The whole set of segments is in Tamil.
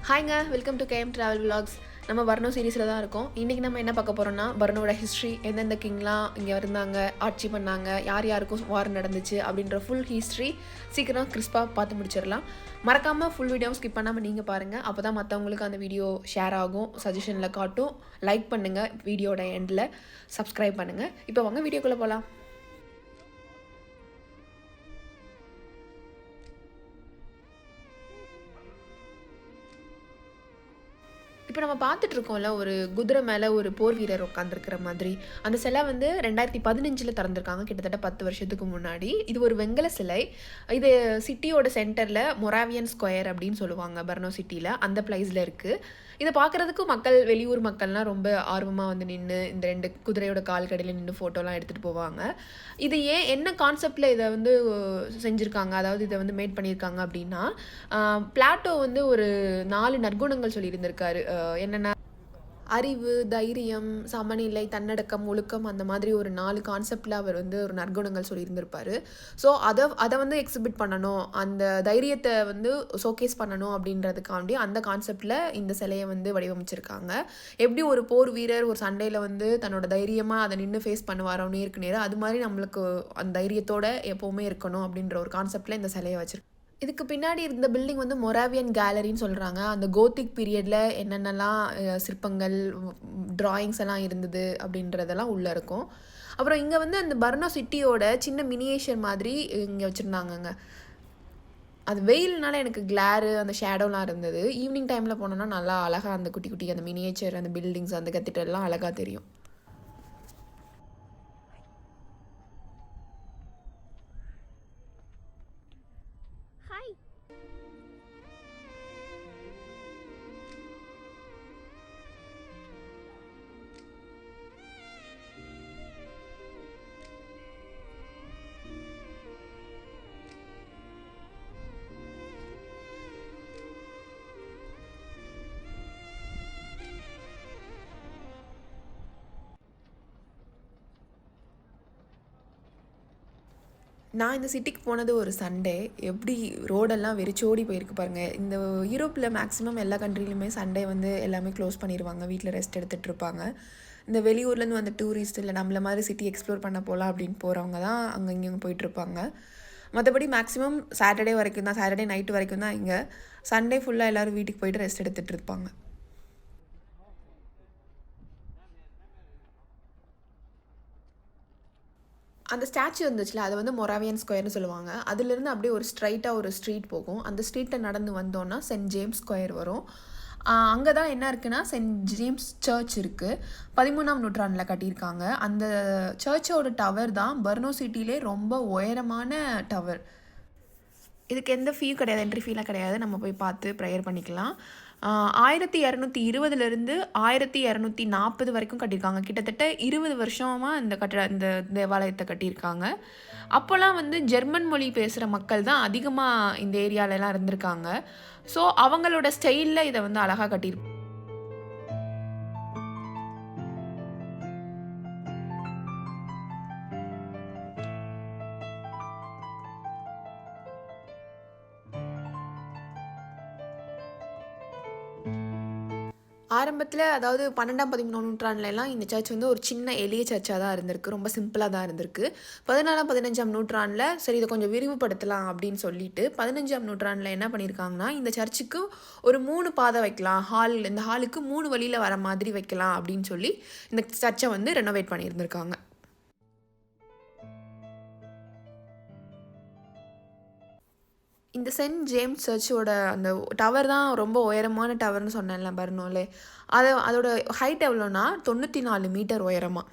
ஹாய்ங்க, welcome to KM travel vlogs. நம்ம பர்னோ சீரீஸில் தான் இருக்கோம். இன்றைக்கி நம்ம என்ன பார்க்க போகிறோம்னா, பர்னோட ஹிஸ்ட்ரி, எந்தெந்த கிங்லாம் இங்கே இருந்தாங்க, ஆட்சி பண்ணாங்க, யார் யாருக்கும் வார் நடந்துச்சு அப்படின்ற ஃபுல் ஹிஸ்ட்ரி சீக்கிரம் கிறிஸ்பாக பார்த்து முடிச்சிடலாம். மறக்காமல் ஃபுல் வீடியோவும் ஸ்கிப் பண்ணாமல் நீங்கள் பாருங்கள். அப்போ தான் மற்றவங்களுக்கு அந்த வீடியோ ஷேர் ஆகும், சஜஷனில் காட்டும். லைக் பண்ணுங்கள், வீடியோட எண்டில் சப்ஸ்கிரைப் பண்ணுங்கள். இப்போ வாங்க வீடியோக்குள்ளே போகலாம். இப்போ நம்ம பார்த்துட்ருக்கோம்ல, ஒரு குதிரை மேலே ஒரு போர் வீரர் உட்காந்துருக்கிற மாதிரி. அந்த சிலை வந்து 2015 திறந்திருக்காங்க, கிட்டத்தட்ட 10 வருஷத்துக்கு முன்னாடி. இது ஒரு வெங்கல சிலை. இது சிட்டியோட சென்டரில் மொராவியன் ஸ்கொயர் அப்படின்னு சொல்லுவாங்க, பர்னோ சிட்டியில். அந்த பிளேஸில் இருக்குது. இதை பார்க்குறதுக்கு வெளியூர் மக்கள்லாம் ரொம்ப ஆர்வமாக வந்து நின்று இந்த 2 குதிரையோட கால் கடையில் நின்று ஃபோட்டோலாம் எடுத்துகிட்டு போவாங்க. இது என்ன கான்செப்டில் இதை வந்து செஞ்சுருக்காங்க, அதாவது இதை வந்து மேட் பண்ணியிருக்காங்க அப்படின்னா, பிளாட்டோ வந்து ஒரு 4 நற்குணங்கள் சொல்லியிருந்திருக்காரு. என்னென்ன அறிவு, தைரியம், சமநிலை, தன்னடக்கம், ஒழுக்கம், அந்த மாதிரி ஒரு 4 கான்செப்டில் அவர் வந்து ஒரு நற்குணங்கள் சொல்லியிருந்திருப்பார். ஸோ அதை வந்து எக்ஸிபிட் பண்ணணும், அந்த தைரியத்தை வந்து ஷோகேஸ் பண்ணணும் அப்படின்றதுக்காண்டி அந்த கான்செப்டில் இந்த சிலையை வந்து வடிவமைச்சிருக்காங்க. எப்படி ஒரு போர் வீரர் ஒரு சண்டையில் வந்து தன்னோட தைரியமாக அதை நின்று ஃபேஸ் பண்ணுவாரோ நேருக்கு நேரம், அது மாதிரி நம்மளுக்கு அந்த தைரியத்தோடு எப்போவுமே இருக்கணும் அப்படின்ற ஒரு கான்செப்டில் இந்த சிலையை வச்சுருக்காங்க. இதுக்கு பின்னாடி இருந்த பில்டிங் வந்து மொராவியன் கேலரின்னு சொல்கிறாங்க. அந்த கோத்திக் பீரியடில் என்னென்னலாம் சிற்பங்கள், ட்ராயிங்ஸ் எல்லாம் இருந்தது அப்படின்றதெல்லாம் உள்ளே இருக்கும். அப்புறம் இங்கே வந்து அந்த பர்னோ சிட்டியோட சின்ன மினியேச்சர் மாதிரி இங்கே வச்சுருந்தாங்கங்க. அது வெயில்னால எனக்கு கிளாரு, அந்த ஷேடோலாம் இருந்தது. ஈவினிங் டைமில் போனோன்னா நல்லா அழகாக அந்த குட்டி குட்டி அந்த மினியேச்சர், அந்த பில்டிங்ஸ், அந்த கத்திட்டெல்லாம் அழகாக தெரியும். நான் இந்த சிட்டிக்கு போனது ஒரு சண்டே. எப்படி ரோடெல்லாம் வெறிச்சோடி போயிருக்கு பாருங்கள். இந்த யூரோப்பில் மேக்ஸிமம் எல்லா கண்ட்ரிலையுமே சண்டே வந்து எல்லாமே க்ளோஸ் பண்ணிடுவாங்க, வீட்டில் ரெஸ்ட் எடுத்துகிட்டு இருப்பாங்க. இந்த வெளியூர்லேருந்து வந்த டூரிஸ்ட் இல்லை நம்மள மாதிரி சிட்டி எக்ஸ்ப்ளோர் பண்ண போகலாம் அப்படின்னு போகிறவங்க தான் அங்கே இங்கேயும் போயிட்டுருப்பாங்க. மற்றபடி மேக்ஸிமம் சாட்டர்டே வரைக்கும் தான், சாட்டர்டே நைட்டு வரைக்கும் தான் இங்கே. சண்டே ஃபுல்லாக எல்லோரும் வீட்டுக்கு போயிட்டு ரெஸ்ட் எடுத்துகிட்டு இருப்பாங்க. அந்த ஸ்டாச்சு இருந்துச்சுல, அது வந்து மொராவியன் ஸ்கொயர்னு சொல்லுவாங்க. அதுலேருந்து அப்படியே ஒரு ஸ்ட்ரைட்டாக ஒரு ஸ்ட்ரீட் போகும். அந்த ஸ்ட்ரீட்டில் நடந்து வந்தோன்னா சென்ட் ஜேம்ஸ் ஸ்கொயர் வரும். அங்கே தான் என்ன இருக்குன்னா, சென்ட் ஜேம்ஸ் சர்ச் இருக்குது. 13ஆம் நூற்றாண்டில் கட்டியிருக்காங்க. அந்த சர்ச்சோட டவர் தான் பர்னோ சிட்டிலே ரொம்ப உயரமான டவர். இதுக்கு எந்த ஃபீயும் கிடையாது, என்ட்ரி ஃபீலாம் கிடையாது. நம்ம போய் பார்த்து ப்ரேயர் பண்ணிக்கலாம். 1220 1240 வரைக்கும் கட்டியிருக்காங்க. கிட்டத்தட்ட 20 வருஷமாக இந்த தேவாலயத்தை கட்டியிருக்காங்க. அப்போல்லாம் வந்து ஜெர்மன் மொழி பேசுகிற மக்கள் தான் அதிகமாக இந்த ஏரியாலலாம் இருந்திருக்காங்க. ஸோ அவங்களோட ஸ்டைலில் இதை வந்து அழகாக கட்டியிருப்பாங்க. ஆரம்பத்தில், அதாவது 12ஆம் 13ஆம் நூற்றாண்டுலலாம் இந்த சர்ச் வந்து ஒரு சின்ன எளிய சர்ச்சாக தான் இருந்திருக்கு. ரொம்ப சிம்பிளாக தான் இருந்திருக்கு. 14ஆம் 15ஆம் நூற்றாண்டில் சரி இதை கொஞ்சம் விரிவுபடுத்தலாம் அப்படின்னு சொல்லிட்டு 15ஆம் நூற்றாண்டில் என்ன பண்ணியிருக்காங்கன்னா, இந்த சர்ச்சுக்கு ஒரு 3 பாதை வைக்கலாம், இந்த ஹாலுக்கு 3 வழியில் வர மாதிரி வைக்கலாம் அப்படின்னு சொல்லி இந்த சர்ச்சை வந்து ரெனோவேட் பண்ணியிருந்திருக்காங்க. இந்த சென்ட் ஜேம்ஸ் சர்ச்சோட அந்த டவர் தான் ரொம்ப உயரமான டவர்னு சொன்னேன்ல பர்னோலே. அதோட ஹைட் எவ்வளோன்னா 94 மீட்டர் உயரமாக.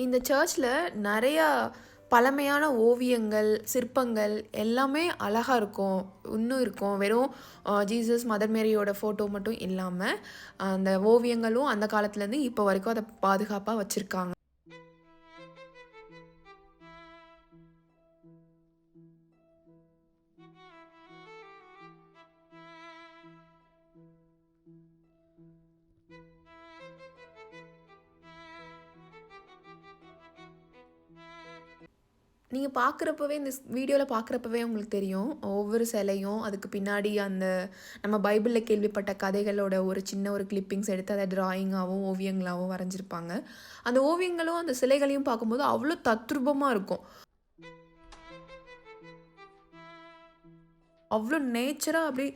இந்த சர்ச்சில் நிறையா பழமையான ஓவியங்கள், சிற்பங்கள் எல்லாமே அழகாக இருக்கும், இன்னும் இருக்கும். வெறும் ஜீசஸ், மதர் மேரியோட ஃபோட்டோ மட்டும் இல்லாமல் அந்த ஓவியங்களும் அந்த காலத்துலேருந்து இப்போ வரைக்கும் அதை பாதுகாப்பாக வச்சுருக்காங்க. நீங்கள் பார்க்குறப்பவே இந்த வீடியோவில் பார்க்குறப்பவே உங்களுக்கு தெரியும் ஒவ்வொரு சிலையும் அதுக்கு பின்னாடி அந்த நம்ம பைபிளில் கேள்விப்பட்ட கதைகளோட ஒரு சின்ன ஒரு கிளிப்பிங்ஸ் எடுத்து அதை ட்ராயிங்காகவும் ஓவியங்களாகவும் வரைஞ்சிருப்பாங்க. அந்த ஓவியங்களும் அந்த சிலைகளையும் பார்க்கும்போது அவ்வளோ தத்ரூபமாக இருக்கும். அவ்வளோ நேச்சராக அப்படி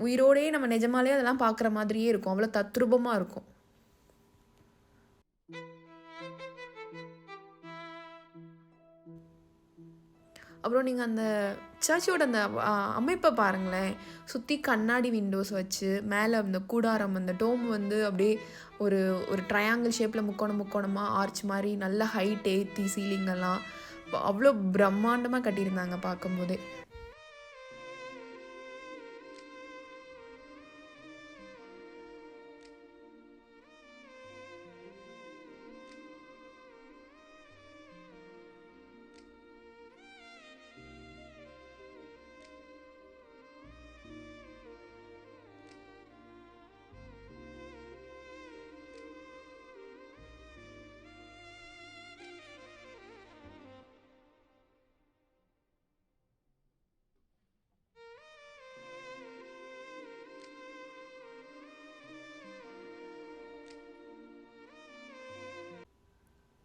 உயிரோடையே நம்ம நிஜமாலே அதெல்லாம் பார்க்குற மாதிரியே இருக்கும். அவ்வளோ தத்ரூபமாக இருக்கும். அப்புறம் நீங்கள் அந்த சர்ச்சோட அந்த அமைப்பை பாருங்களேன். சுற்றி கண்ணாடி விண்டோஸ் வச்சு மேலே அந்த கூடாரம் அந்த டோம் வந்து அப்படியே ஒரு ஒரு ட்ரையாங்கிள் ஷேப்பில் முக்கோணமாக ஆர்ச் மாதிரி நல்ல ஹைட் ஏற்றி சீலிங்கெல்லாம் அவ்வளோ பிரம்மாண்டமாக கட்டியிருந்தாங்க பார்க்கும்போதே.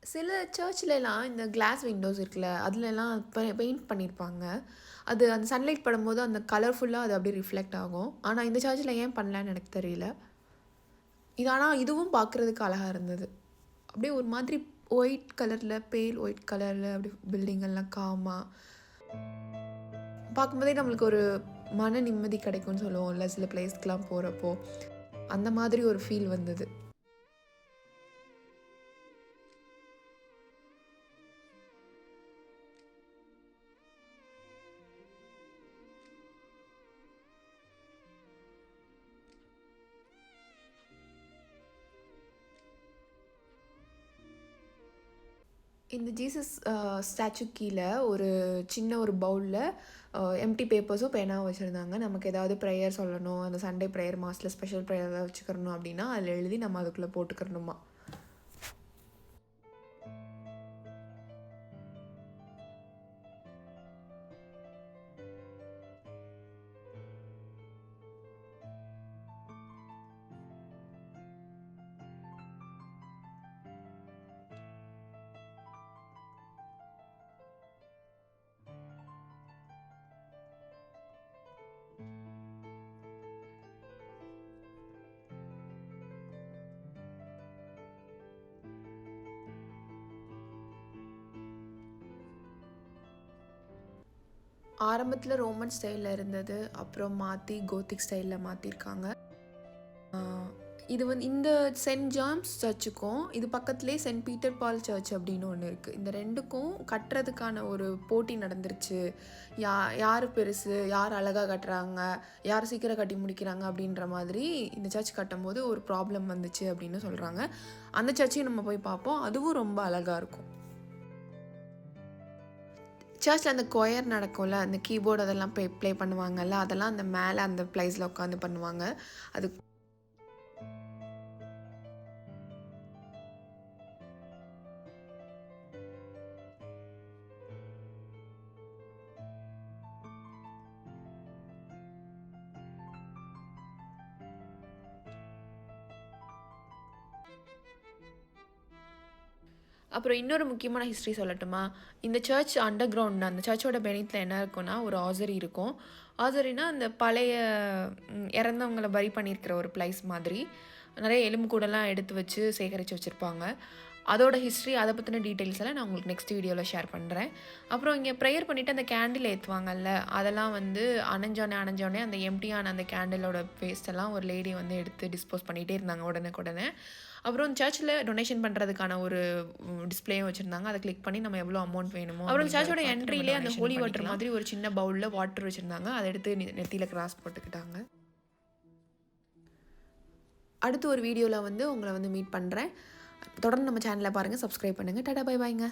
சில சர்ச்லலாம் இந்த கிளாஸ் விண்டோஸ் இருக்குல்ல, அதுலலாம் பெயிண்ட் பண்ணியிருப்பாங்க. அது அந்த சன்லைட் படும்போது அந்த கலர்ஃபுல்லாக அது அப்படியே ரிஃப்ளெக்ட் ஆகும். ஆனால் இந்த சர்ச்சில் ஏன் பண்ணலன்னு எனக்கு தெரியல. ஆனால் இதுவும் பார்க்குறதுக்கு அழகாக இருந்தது. அப்படியே ஒரு மாதிரி ஒயிட் கலரில் பேல் ஒயிட் கலரில் அப்படி பில்டிங்கெல்லாம் காமாக பார்க்கும்போதே நம்மளுக்கு ஒரு மன நிம்மதி கிடைக்கும்னு சொல்லுவோம்ல சில பிளேஸ்க்கெலாம் போகிறப்போ. அந்த மாதிரி ஒரு ஃபீல் வந்தது. இந்த ஜீசஸ் ஸ்டாச்சு கீழே ஒரு சின்ன ஒரு பவுலில் எம்டி பேப்பர்ஸும் பேனாவும் வச்சுருந்தாங்க. நமக்கு ஏதாவது ப்ரேயர் சொல்லணும், அந்த சண்டே ப்ரேயர் மாஸில் ஸ்பெஷல் ப்ரேயர் ஏதாவது வச்சுக்கிறணும் அப்படின்னா அதில் எழுதி நம்ம அதுக்குள்ளே போட்டுக்கிறணுமா. ஆரம்பத்தில் ரோமன் ஸ்டைலில் இருந்தது, அப்புறம் மாற்றி கோத்திக் ஸ்டைலில் மாற்றிருக்காங்க. இது வந்து இந்த சென்ட் ஜான்ஸ் சர்ச்சுக்கும் இது பக்கத்துலேயே சென்ட் பீட்டர் பால் சர்ச் அப்படின்னு ஒன்று இருக்குது. இந்த ரெண்டுக்கும் கட்டுறதுக்கான ஒரு போட்டி நடந்துருச்சு. யார் பெருசு, யார் அழகாக கட்டுறாங்க, யார் சீக்கிரம் கட்டி முடிக்கிறாங்க அப்படின்ற மாதிரி இந்த சர்ச் கட்டும்போது ஒரு ப்ராப்ளம் வந்துச்சு அப்படின்னு சொல்கிறாங்க. அந்த சர்ச்சையும் நம்ம போய் பார்ப்போம். அதுவும் ரொம்ப அழகாக இருக்கும். சர்ச்சில் அந்த கொயர் நடக்கும்ல, அந்த கீபோர்டு அதெல்லாம் ப்ளே பண்ணுவாங்கல்ல, அதெல்லாம் அந்த மேலே அந்த ப்ளேஸில் உட்காந்து பண்ணுவாங்க. அது அப்புறம் இன்னொரு முக்கியமான ஹிஸ்ட்ரி சொல்லட்டுமா? இந்த சர்ச் அண்டர் கிரவுண்ட் அந்த சர்ச்சோட பெனித்தில் என்ன இருக்குன்னா ஒரு ஆசரி இருக்கும். ஆசரினா அந்த பழைய இறந்தவங்களை பரி பண்ணியிருக்கிற ஒரு பிளேஸ் மாதிரி. நிறைய எலும்பு கூடலாம் எடுத்து வச்சு சேகரித்து வச்சுருப்பாங்க. அதோட ஹிஸ்ட்ரி அதை பற்றின டீட்டெயில்ஸ் எல்லாம் நான் உங்களுக்கு நெக்ஸ்ட் வீடியோவில் ஷேர் பண்ணுறேன். அப்புறம் இங்கே ப்ரேயர் பண்ணிவிட்டு அந்த கேண்டில் ஏற்றுவாங்கல்ல, அதெல்லாம் வந்து அணைஞ்சோடனே அந்த எம்டியான அந்த கேண்டிலோட வேஸ்ட்டெல்லாம் ஒரு லேடி வந்து எடுத்து டிஸ்போஸ் பண்ணிகிட்டே இருந்தாங்க உடனே. அப்புறம் சர்ச்சில் டொனேஷன் பண்ணுறதுக்கான ஒரு டிஸ்பிளேயும் வச்சுருந்தாங்க. அதை கிளிக் பண்ணி நம்ம எவ்வளோ அமௌண்ட் வேணுமோ. அப்புறம் சர்ச்சோட என்ட்ரியிலே அந்த ஹோலி வாட்டர் மாதிரி ஒரு சின்ன பவுலில் வாட்டர் வச்சுருந்தாங்க. அதை எடுத்து நெத்தியில் கிராஸ் போட்டுக்கிட்டாங்க. அடுத்து ஒரு வீடியோவில் வந்து உங்களை வந்து மீட் பண்ணுறேன். தொடர்ந்து நம்ம சேனலை பாருங்கள், சப்ஸ்கிரைப் பண்ணுங்கள். டாடா பை பாய்ங்க.